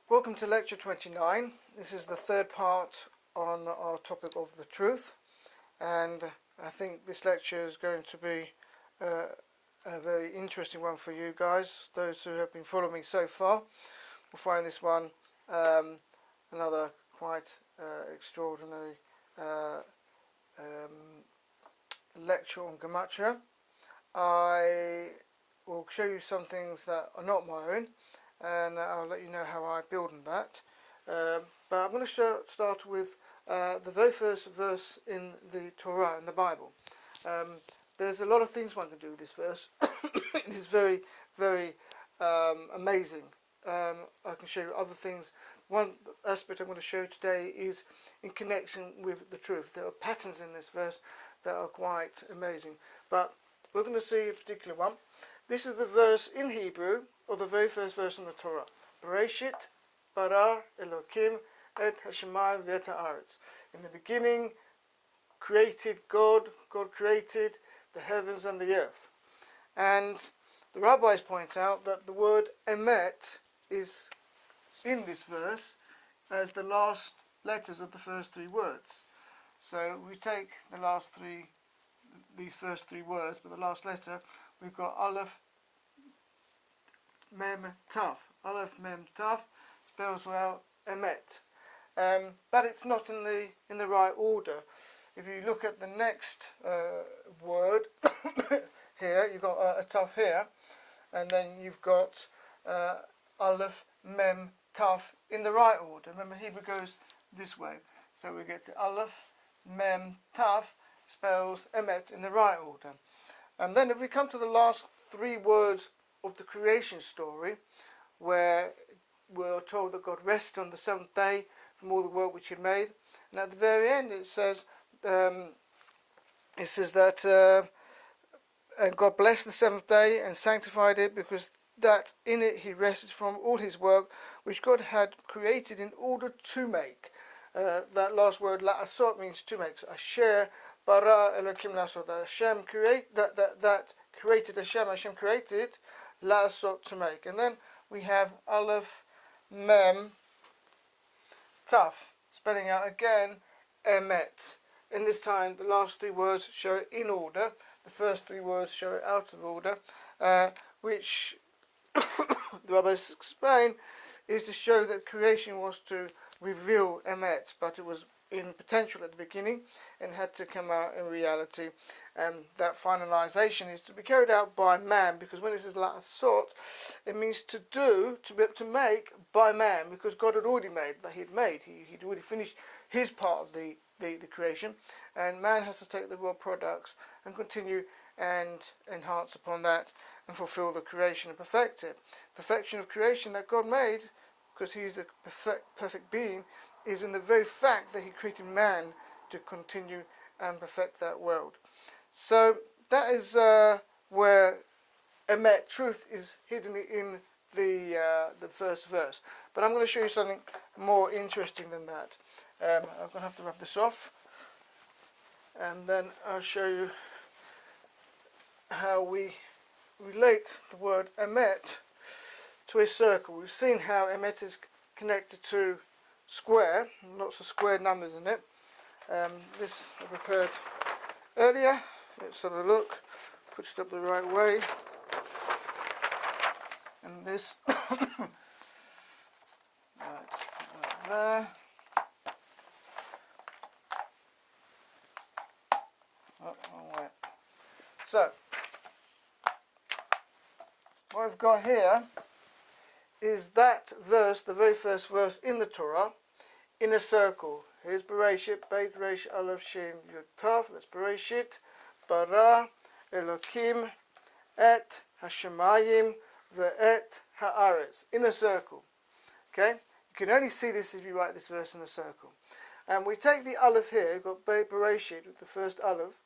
Welcome to lecture 29. This is the third part on our topic of the truth, and I think this lecture is going to be a very interesting one for you guys. Those who have been following me so far will find this one another quite extraordinary lecture on Gematria. I will show you some things that are not my own, and I'll let you know how I build on that. But I'm going to start with the very first verse in the Torah, in the Bible. There's a lot of things one can do with this verse. It is very, very amazing. I can show you other things. One aspect I'm going to show you today is in connection with the truth. There are patterns in this verse that are quite amazing. But we're going to see a particular one. This is the verse in Hebrew, or the very first verse in the Torah. Bereshit bara Elokim et hashemayim v'et haaretz. In the beginning created God created the heavens and the earth. And the rabbis point out that the word emet is in this verse as the last letters of the first three words. So we take these first three words, but the last letter, we've got Aleph Mem Taf. Aleph Mem Taf spells out emet, but it's not in the right order. If you look at the next word here, you've got a Taf here, and then you've got Aleph Mem Taf in the right order. Remember, Hebrew goes this way, so we get to Aleph Mem Taf spells emet in the right order. And then if we come to the last three words of the creation story, where we're told that God rested on the seventh day from all the work which he made, and at the very end it says that and God blessed the seventh day and sanctified it, because that in it he rested from all his work which God had created in order to make. That last word la'asot means to make. So asher bara Elokim la'asot, that Hashem created Hashem created la'asot, to make. And then we have Aleph Mem Taf, spelling out again emet. In this time the last three words show it in order, the first three words show it out of order, which the rabbis explain is to show that creation was to reveal emet, but it was in potential at the beginning and had to come out in reality, and that finalization is to be carried out by man, because when this is la'asot, it means to be able to make by man, because God had already made, that he'd already finished his part of the creation, and man has to take the raw products and continue and enhance upon that and fulfill the creation and perfect it. Perfection of creation that God made, because he's a perfect being, is in the very fact that he created man to continue and perfect that world. So that is where emet, truth, is hidden in the first verse. But I'm going to show you something more interesting than that. I'm going to have to rub this off, and then I'll show you how we relate the word emet to a circle. We've seen how emet is connected to square, lots of square numbers in it. This I prepared earlier. Let's have a look, put it up the right way, and this right there. Oh, wrong way. So what I've got here is that verse, the very first verse in the Torah, in a circle. Here's Bereshit, Beit Resh Aleph Shin Yud Tav. That's Bereshit bara Elokim et hashemayim ve'et haaretz, in a circle. Okay, you can only see this if you write this verse in a circle. And we take the Aleph here, we've got Beit Bereshit with the first Aleph,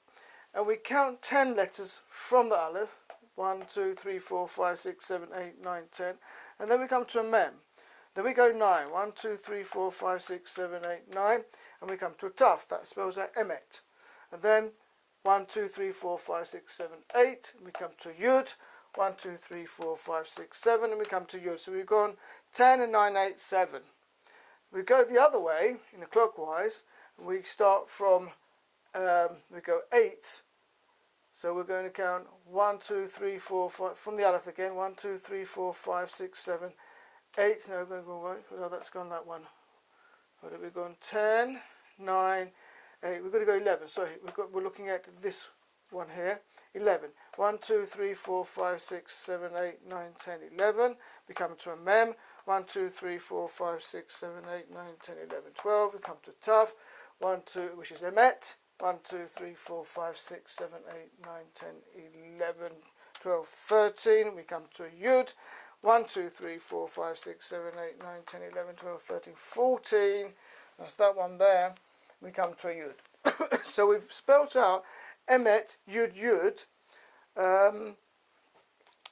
and we count 10 letters from the Aleph. 1, 2, 3, 4, 5, 6, 7, 8, 9, 10, and then we come to a mem. Then we go 9. 1, 2, 3, 4, 5, 6, 7, 8, 9, and we come to a taf. That spells out emet. And then 1, 2, 3, 4, 5, 6, 7, 8, and we come to yud. 1, 2, 3, 4, 5, 6, 7, and we come to Yud. So we've gone 10 and 9, 8, 7. We go the other way, in the clockwise, and we start from, we go 8. So we're going to count 1, 2, 3, 4, 5, from the Aleph again, 1, 2, 3, 4, 5, 6, 7, 8. No, we're going to go right. No, that's gone that one. What have we gone? 10, 9, 8. We've got to go 11. Sorry, we're looking at this one here. 11. 1, 2, 3, 4, 5, 6, 7, 8, 9, 10, 11. We come to a mem. 1, 2, 3, 4, 5, 6, 7, 8, 9, 10, 11, 12. We come to tav. 1, 2, which is emet. 1, 2, 3, 4, 5, 6, 7, 8, 9, 10, 11, 12, 13. We come to a yud. 1, 2, 3, 4, 5, 6, 7, 8, 9, 10, 11, 12, 13, 14. That's that one there. We come to a yud. So we've spelt out emet, yud, yud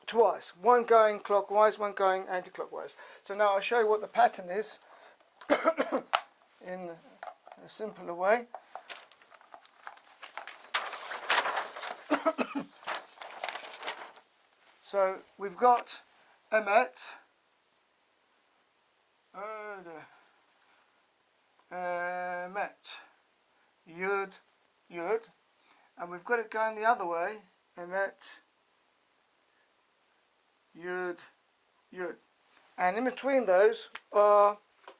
twice. One going clockwise, one going anti-clockwise. So now I'll show you what the pattern is in a simpler way. So we've got emet, emet, yud, yud, and we've got it going the other way, emet, yud, yud, and in between those are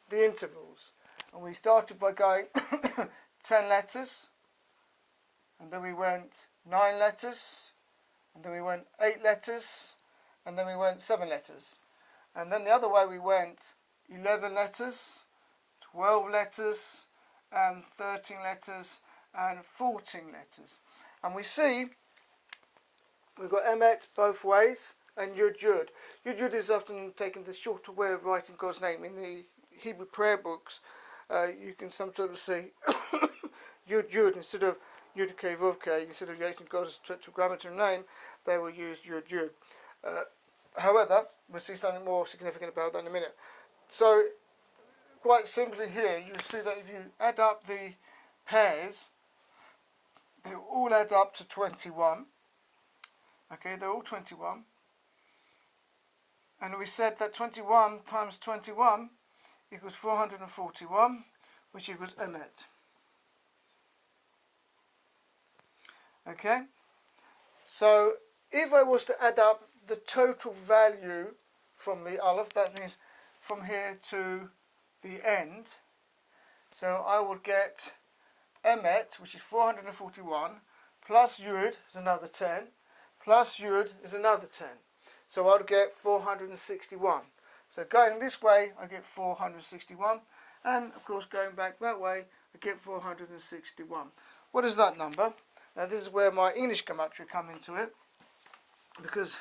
the intervals, and we started by going 10 letters, and then we went 9 letters, and then we went 8 letters, and then we went 7 letters, and then the other way we went 11 letters, 12 letters, and 13 letters, and 14 letters. And we see we've got emet both ways, and yud, yud. Yud, yud is often taken the shorter way of writing God's name. In the Hebrew prayer books, you can sometimes say yud, yud instead of Yud K Vav K. Instead of using God's tetragrammaton name, they will use yud, yud. However, we'll see something more significant about that in a minute. So, quite simply here, you see that if you add up the pairs, they all add up to 21. Okay, they're all 21. And we said that 21 times 21 equals 441, which equals emet. Okay, so if I was to add up the total value from the aleph, that means from here to the end, so I would get emet, which is 441, plus yud is another 10, plus yud is another 10. So I would get 461. So going this way, I get 461, and of course going back that way, I get 461. What is that number? Now this is where my English gematria come into it, because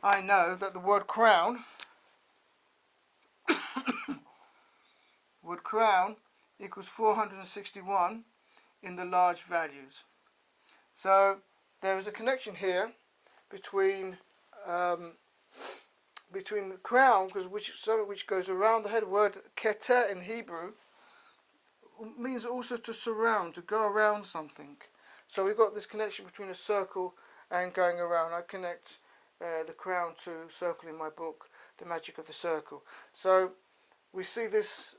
I know that the word crown equals 461 in the large values. So there is a connection here between the crown, because something which goes around the head. The word keter in Hebrew means also to surround, to go around something. So we've got this connection between a circle and going around. I connect the crown to circle in my book, The Magic of the Circle. So we see this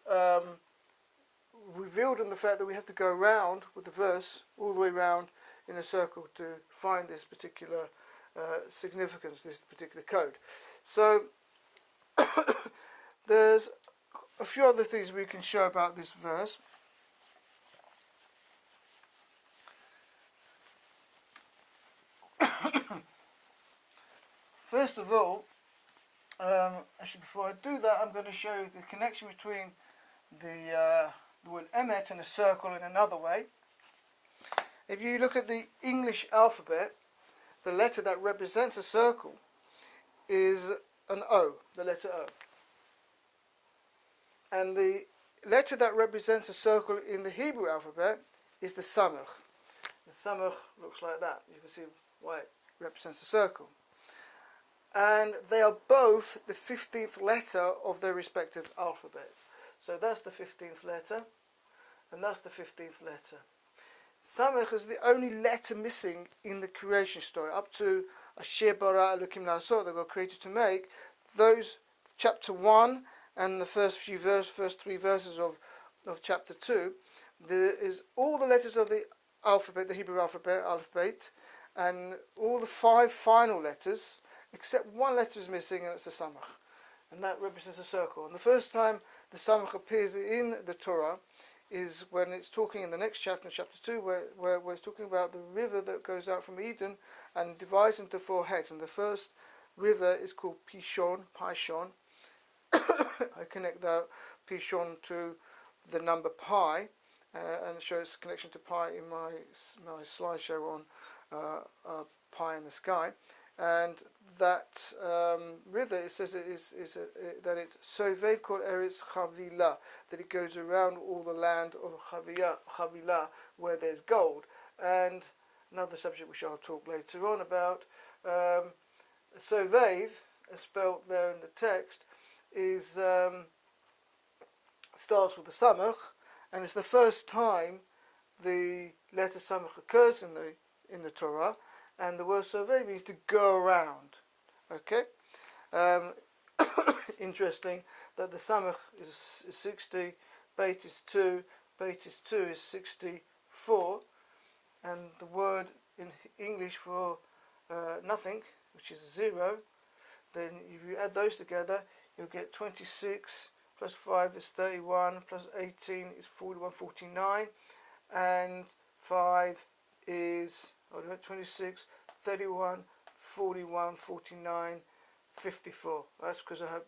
revealed in the fact that we have to go around with the verse all the way around in a circle to find this particular significance, this particular code. So there's a few other things we can show about this verse. First of all, actually before I do that, I'm going to show you the connection between the word emet and a circle in another way. If you look at the English alphabet, the letter that represents a circle is an O, the letter O. And the letter that represents a circle in the Hebrew alphabet is the samach. The samach looks like that. You can see why it represents a circle. And they are both the 15th letter of their respective alphabets. So that's the 15th letter, and that's the 15th letter. Samach is the only letter missing in the creation story. Up to Asher bara Elokim la'asot, that God created to make, those chapter 1 and the first three verses of chapter 2, there is all the letters of the alphabet, the Hebrew alphabet, and all the 5 final letters, except one letter is missing, and it's the samach, and that represents a circle. And the first time the samach appears in the Torah is when it's talking in the next chapter, chapter 2, where it's talking about the river that goes out from Eden and divides into 4 heads. And the first river is called Pishon. I connect that Pishon to the number pi, and it shows connection to pi in my slideshow on pi in the sky. And that river, it says that it's Sovev called Eretz Chavila, that it goes around all the land of Chavila where there's gold. And another subject which I'll talk later on about, Sovev, spelt there in the text, is starts with the samach, and it's the first time the letter samach occurs in the Torah. And the word sovev means to go around. Okay? Interesting that the samach is 60, beit is 2, beit is 2 is 64, and the word in English for nothing, which is 0, then if you add those together, you'll get 26 plus 5 is 31, plus 18 is 41, 49, and 5 is 26, 31, 41, 49, 54. That's because I have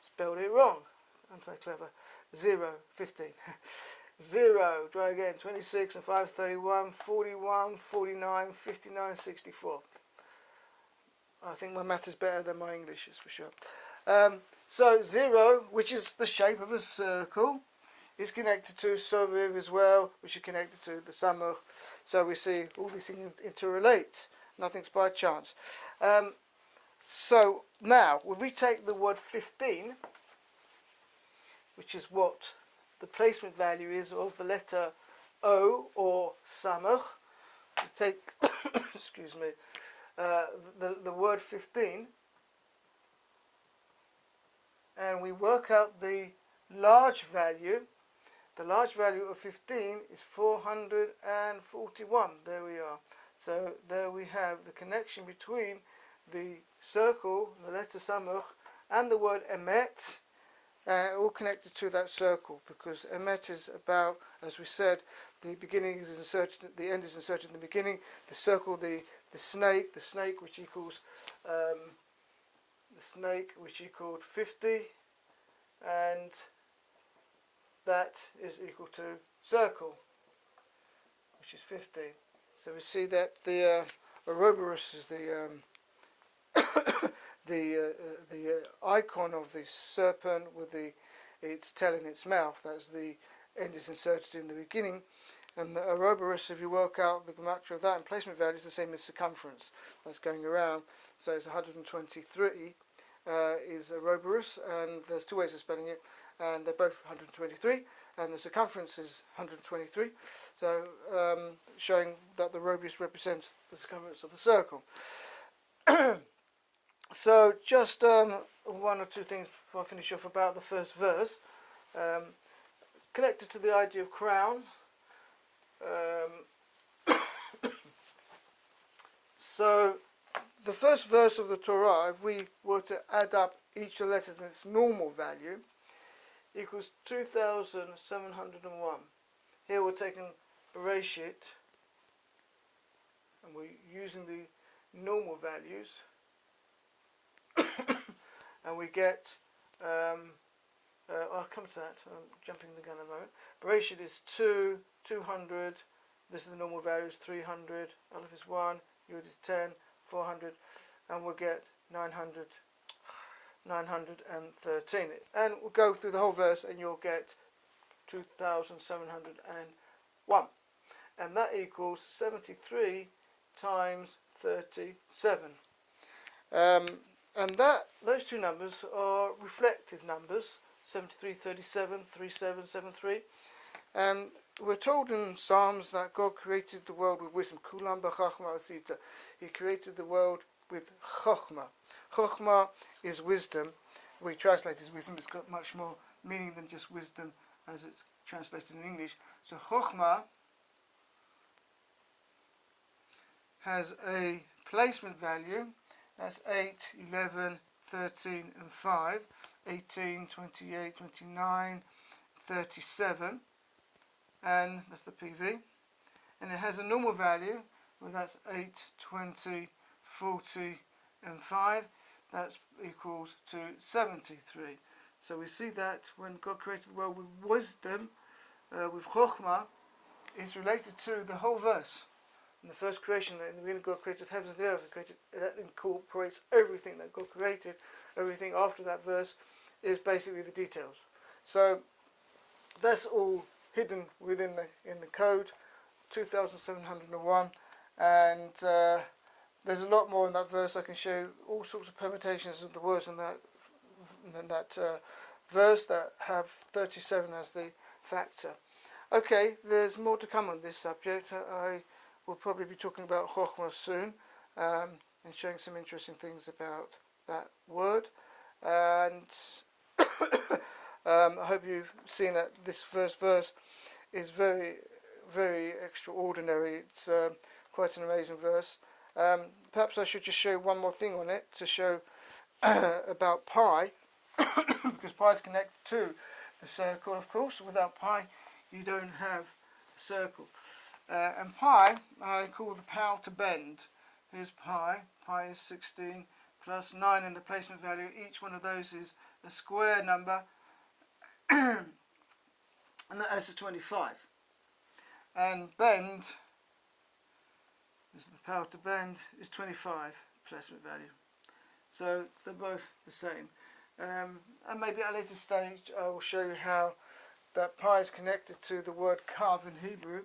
spelled it wrong. I'm so clever. 0, 15. 0, try again. 26 and 5, 31, 41, 49, 59, 64. I think my math is better than my English, is for sure. So 0, which is the shape of a circle, is connected to Sovev as well, which is connected to the samach. So we see all these things interrelate. Nothing's by chance. So now, when we take the word 15, which is what the placement value is of the letter O or samach, we take excuse me, the word 15, and we work out the large value. The large value of 15 is 441. There we are. So there we have the connection between the circle, the letter samach, and the word emet, all connected to that circle, because emet is about, as we said, the beginning is inserted, the end is inserted in the beginning. The circle, the snake which equals 50, and that is equal to circle, which is 50. So we see that the Ouroboros is the icon of the serpent with its tail in its mouth. That's the end is inserted in the beginning. And the Ouroboros, if you work out the gematria of that and placement value, is the same as circumference. That's going around. So it's 123 is Ouroboros, and there's 2 ways of spelling it, and they're both 123, and the circumference is 123. So showing that the Ouroboros represents the circumference of the circle. So just 1 or 2 things before I finish off about the first verse. Connected to the idea of crown. So the first verse of the Torah, if we were to add up each of the letters in its normal value, equals 2,701. Here we're taking Bereshit, and we're using the normal values, and we get, I'll come to that, I'm jumping the gun a moment. Bereshit is 200, this is the normal values, 300, Aleph is 1, Yud is 10, 400, and we'll get 913. And we'll go through the whole verse and you'll get 2,701. And that equals 73 times 37. And those 2 numbers are reflective numbers, 73, 37, 37, 73. And we're told in Psalms that God created the world with wisdom. Kulam b'chachma asita. He created the world with chokhmah. Chokhmah is wisdom. We translate as wisdom. It's got much more meaning than just wisdom as it's translated in English. So chokhmah has a placement value. That's 8, 11, 13 and 5. 18, 28, 29, 37. And that's the PV. And it has a normal value. Well, that's 8, 20, 40 and 5. That equals to 73. So we see that when God created the world with wisdom, with chokhmah, is related to the whole verse. In the first creation, in the beginning God created heavens and the earth, that incorporates everything that God created. Everything after that verse is basically the details. So that's all hidden within the code, 2701, and there's a lot more in that verse. I can show you all sorts of permutations of the words in that verse that have 37 as the factor. Okay, there's more to come on this subject. I will probably be talking about chokhmah soon, and showing some interesting things about that word. And I hope you've seen that this first verse is very, very extraordinary. It's quite an amazing verse. Perhaps I should just show one more thing on it to show about pi, because pi is connected to the circle, of course. Without pi, you don't have a circle. And pi, I call the power to bend. Here's pi. Pi is 16 plus 9 in the placement value. Each one of those is a square number, and that adds to 25. And bend, is the power to bend, is 25 placement value. So they're both the same. And maybe at a later stage I will show you how that pi is connected to the word kav in Hebrew.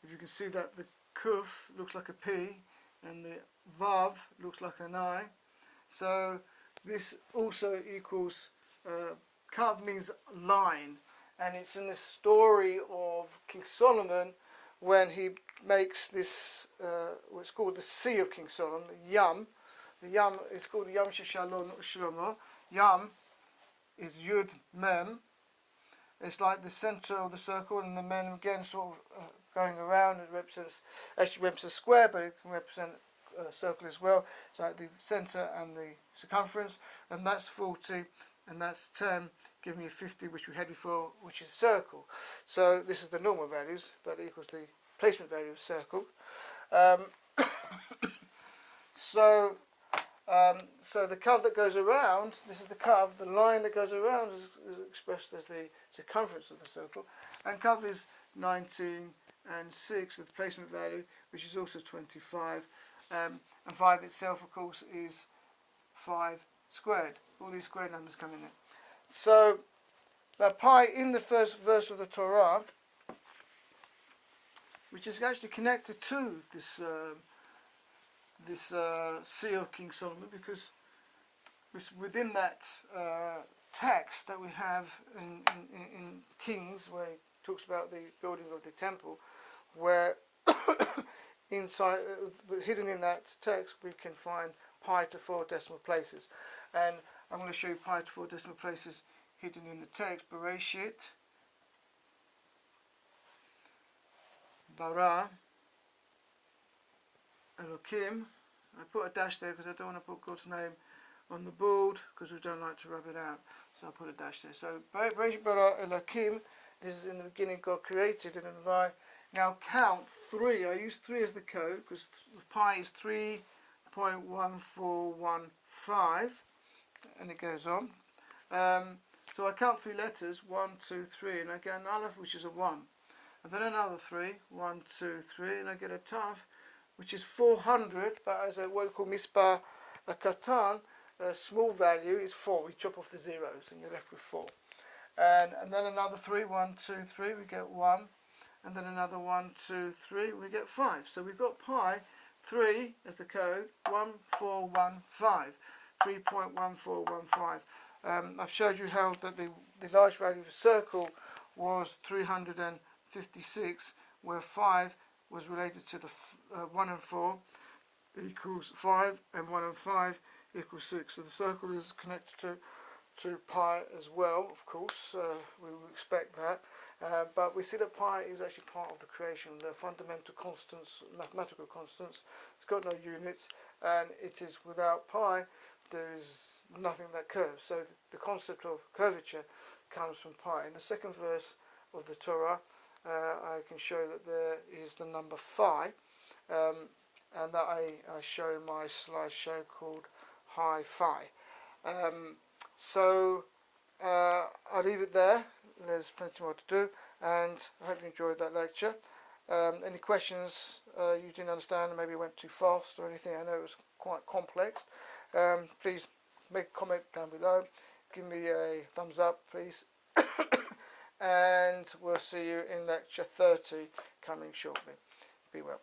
If you can see that the kuf looks like a P and the vav looks like an I. So this also equals, kav means line, and it's in the story of King Solomon when he makes this, what's called the Sea of King Solomon, the Yam. The Yam is called Yam Shlomo. Yam is Yud Mem. It's like the center of the circle, and the men again sort of going around. It represents a square, but it can represent a circle as well. It's like the center and the circumference, and that's 40, and that's 10, giving you 50, which we had before, which is circle. So this is the normal values, but it equals the placement value of circle. So the curve that goes around, this is the curve, the line that goes around is expressed as the circumference of the circle, and curve is 19 and 6, the placement value, which is also 25, and 5 itself, of course, is 5 squared. All these square numbers come in it. So that pi in the first verse of the Torah, which is actually connected to this Sea of King Solomon, because within that text that we have in Kings, where he talks about the building of the temple, where inside, hidden in that text, we can find pi to 4 decimal places. And I'm going to show you pi to 4 decimal places hidden in the text. Bereshit, bara, Elokim. I put a dash there because I don't want to put God's name on the board, because we don't like to rub it out. So I put a dash there. So Bereshit bara Elokim, this is in the beginning God created, and if I now count 3, I use 3 as the code because pi is 3.1415, and it goes on. So I count 3 letters, 1, 2, 3, and I get an aleph, which is a 1. And then another 3, 1, 2, 3, and I get a taf, which is 400, but as a what we call mispar, a katan, a small value, is 4. We chop off the zeros and you're left with 4. And then another 3, 1, 2, 3, we get 1. And then another 1, 2, 3, we get 5. So we've got pi 3 as the code, 1415, 3.1415. I've showed you how that the large value of a circle was 356, where 5 was related to the 1 and 4. equals 5, and 1 and 5 equals 6. So the circle is connected to pi as well, of course. We would expect that. But we see that pi is actually part of the creation. The fundamental constants, mathematical constants. It's got no units, and it is without pi there is nothing that curves. So the concept of curvature comes from pi. In the second verse of the Torah, I can show that there is the number phi, and that I show in my slideshow called High Phi. So I'll leave it there. There's plenty more to do, and I hope you enjoyed that lecture. Any questions you didn't understand, maybe it went too fast or anything, I know it was quite complex, please make a comment down below, give me a thumbs up please, and we'll see you in lecture 30 coming shortly. Be well.